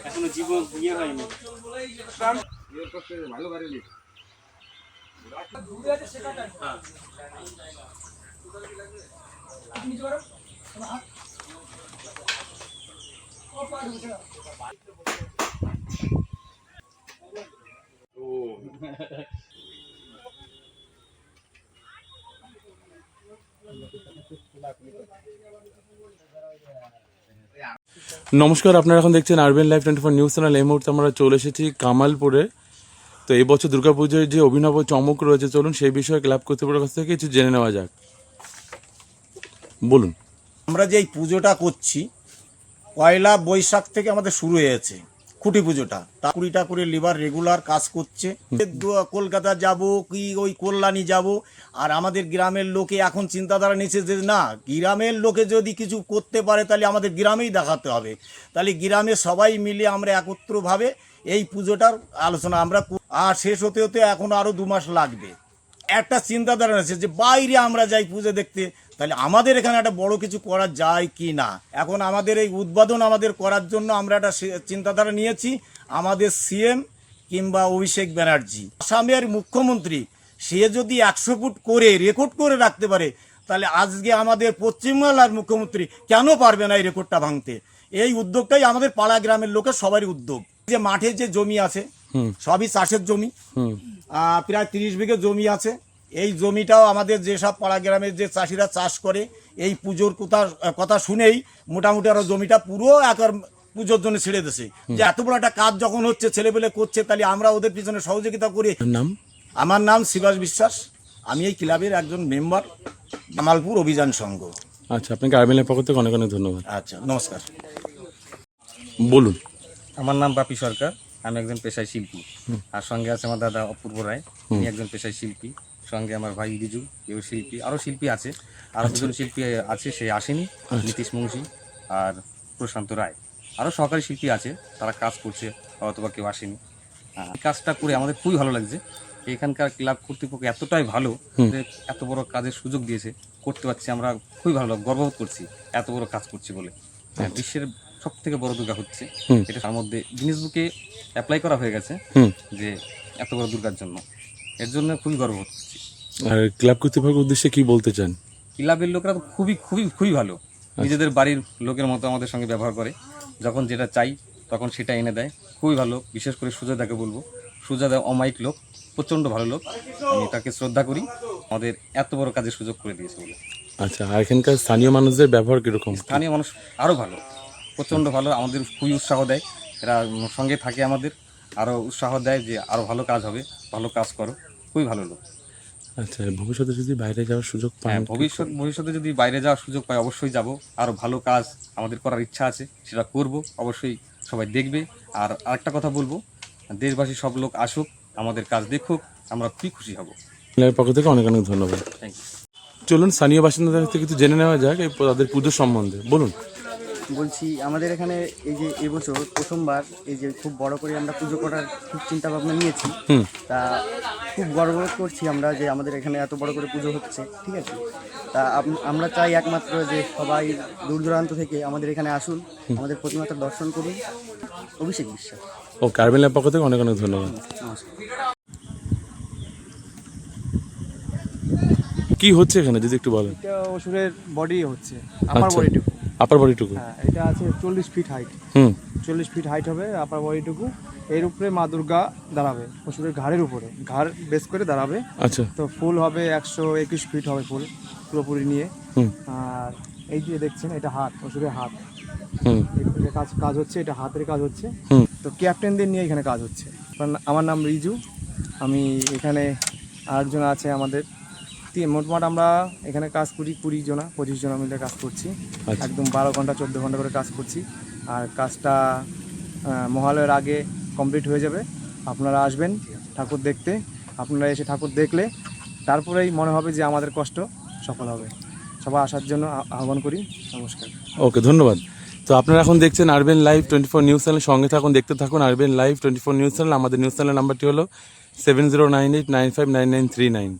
এখনো জীবন বিয়ে হয়নি। নমস্কার, আপনারা এখন দেখছেন আরবেন লাইভ 24 নিউজ চ্যানেল। এই মুহূর্তে আমরা চলে এসেছি কামালপুরে। তো এই বছর দুর্গাপুজোর যে অভিনব চমক রয়েছে, চলুন সেই বিষয়ে ক্লাব কর্তৃপক্ষের কাছ থেকে কিছু জেনে নেওয়া যাক। বলুন। আমরা যে এই পুজোটা করছি, পয়লা বৈশাখ থেকে আমাদের শুরু হয়েছে খুঁটি পুজোটা। তা 20টা করে লিভার রেগুলার কাজ করছে। কলকাতা যাব কি ওই কল্যাণী যাব, আর আমাদের গ্রামের লোকে এখন চিন্তাধারা নিচ্ছে যে না, গ্রামের লোকে যদি কিছু করতে পারে তাহলে আমাদের গ্রামেই দেখাতে হবে। তাহলে গ্রামে সবাই মিলে আমরা একত্রভাবে এই পুজোটার আলোচনা আমরা, আর শেষ হতে হতে এখন আরও 2 মাস লাগবে। একটা চিন্তাধারা আছে যে বাইরে আমরা যাই পুজো দেখতে, তাহলে আমাদের এখানে একটা বড় কিছু করা যায় কি না। এখন আমাদের এই উদ্বোধন আমাদের করার জন্য আমরা একটা চিন্তাধারা নিয়েছি। আমাদের সিএম কিংবা অভিষেক ব্যানার্জি, আসামের মুখ্যমন্ত্রী, সে যদি 100 ফুট করে রেকর্ড করে রাখতে পারে, তাহলে আজকে আমাদের পশ্চিমবাংলার মুখ্যমন্ত্রী কেন পারবে না এই রেকর্ডটা ভাঙতে। এই উদ্যোগটাই আমাদের পাড়া গ্রামের লোকের সবারই উদ্যোগ। যে মাঠে যে জমি আছে সবই চাষের জমি, প্রায় 30 বিঘে জমি আছে। এই জমিটাও আমাদের যেসব পাড়া গ্রামের যে চাষিরা চাষ করে, এই পুজোর কথা শুনেই মোটামুটি আরো জমিটা পুরো একর পুজোর জন্য ছেড়ে দিয়েছে। যে এত বড় একটা কাজ যখন হচ্ছে, ছেলেপেলে করছে, তাহলে আমরা ওদের পিছনে সহযোগিতা করি। আমার নাম শিবাস বিশ্বাস, আমি এই ক্লাবের একজন মেম্বার, কামালপুর অভিযান সংঘ। আচ্ছা, আপনাকে আরবেনের পক্ষ থেকে অনেক অনেক ধন্যবাদ। আচ্ছা, নমস্কার। বলুন। আমার নাম বাপি সরকার, আমি একজন পেশায় শিল্পী। আর সঙ্গে আছে আমার দাদা অপূর্ব রায়, উনি একজন পেশায় শিল্পী। সঙ্গে আমার ভাই বিজু, এও শিল্পী। আরও শিল্পী আছে, আরও দুজন শিল্পী আছে, সে আসেনি, নীতিশ মুন্সি আর প্রশান্ত রায়। আরও সহকারী শিল্পী আছে, তারা কাজ করছে, অথবা কেউ আসেনি। কাজটা করে আমাদের খুবই ভালো লাগছে। এখানকার ক্লাব কর্তৃপক্ষ এতটাই ভালো যে এত বড় কাজের সুযোগ দিয়েছে, করতে পারছি আমরা, খুবই ভালো গর্ববোধ করছি এত বড় কাজ করছি বলে। বিশ্বের সব থেকে বড় দুর্গা হচ্ছে এটা, তার মধ্যে গিনেস বুকে অ্যাপ্লাই করা হয়ে গেছে যে এত বড় দুর্গার জন্য। এর জন্য খুবই গর্ববোধ করছি। আর ক্লাব কর্তৃপক্ষের উদ্দেশ্যে কি বলতে চান? ক্লাবের লোকেরা তো খুবই খুবই খুবই ভালো, নিজেদের বাড়ির লোকের মতো আমাদের সঙ্গে ব্যবহার করে। যখন যেটা চাই তখন সেটা এনে দেয়, খুবই ভালো। বিশেষ করে সুজাদাকে বলবো, সুজাদা অমায়িক লোক, প্রচণ্ড ভালো লোক, আমি তাকে শ্রদ্ধা করি, আমাদের এত বড় কাজের সুযোগ করে দিয়েছে বলে। আচ্ছা, আর এখানকার স্থানীয় মানুষদের ব্যবহার কীরকম? স্থানীয় মানুষ আরও ভালো, প্রচণ্ড ভালো, আমাদের খুবই উৎসাহ দেয়। এরা সঙ্গে থাকে, আমাদের আরও উৎসাহ দেয় যে আরও ভালো কাজ হবে, ভালো কাজ করো, খুবই ভালো লোক। আচ্ছা, ভবিষ্যতে যদি বাইরে যাওয়ার সুযোগ পাই? হ্যাঁ, ভবিষ্যতে যদি বাইরে যাওয়ার সুযোগ পাই অবশ্যই যাব। আরও ভালো কাজ আমাদের করার ইচ্ছা আছে, সেটা করব অবশ্যই, সবাই দেখবে। আর আরেকটা কথা বলবো, দেশবাসী সব লোক আসুক, আমাদের কাজ দেখুক, আমরা খুবই খুশি হব। ক্লাবের পক্ষ থেকে অনেক অনেক ধন্যবাদ। Thank you. চলুন স্থানীয় বাসিন্দাদের থেকে কিছু জেনে নেওয়া যাক এই তাদের পুজোর সম্বন্ধে। বলুন। বলছি, আমাদের এখানে এই যে এবছর প্রথমবার এই যে খুব বড় করে আমরা পুজো করার খুব চিন্তা ভাবনা নিয়েছি। তা খুব গর্ববোধ করছি আমরা যে আমাদের এখানে এত বড় করে পুজো হচ্ছে, ঠিক আছে। তা আমরা চাই একমাত্র যে সবাই দূর দূরান্ত থেকে আমাদের এখানে আসুন, আমাদের প্রতিমাতার দর্শন করুন। অভিষেক বিশ্বাস। ও কারবেলের পক্ষ থেকে অনেক অনেক ধন্যবাদ। নমস্কার। কি হচ্ছে এখানে যদি একটু বলেন? এটা অসুরের বডি হচ্ছে, আপার বডিটুকু। আপার বডিটুকু? হ্যাঁ, এটা আছে 40 ফিট হাইট। 40 ফিট হাইট হবে আপার বডিটুকু। এর উপরে মা দুর্গা দাঁড়াবে, অসুরের ঘাড়ের উপরে, ঘাড় বেস করে দাঁড়াবে। আচ্ছা। তো ফুল হবে 121 ফিট হবে ফুল পুরোপুরি নিয়ে। আর এই যে দেখছেন, এটা হাত, অসুরের হাত। এটা কাজ হচ্ছে, এটা হাতের কাজ হচ্ছে। তো ক্যাপ্টেনদের নিয়ে এখানে কাজ হচ্ছে। আমার নাম রিজু, আমি এখানে আরেকজন আছে আমাদের। মোটমাট আমরা এখানে কাজ করি 20 জন মিলে কাজ করছি। একদম 12 ঘন্টা 14 ঘন্টা করে কাজ করছি। আর কাজটা মহালয়ের আগে কমপ্লিট হয়ে যাবে। আপনারা আসবেন ঠাকুর দেখতে, আপনারা এসে ঠাকুর দেখলে তারপরেই মনে হবে যে আমাদের কষ্ট সফল হবে। সবাই আসার জন্য আহ্বান করি। নমস্কার। ওকে, ধন্যবাদ। তো আপনারা এখন দেখছেন আরবেন লাইভ 24 নিউজ চ্যানেল, সঙ্গে থাকুন, দেখতে থাকুন আরবেন লাইভ 24 নিউজ চ্যানেল। আমাদের নিউজ চ্যানেল নাম্বারটি হলো 7098959939।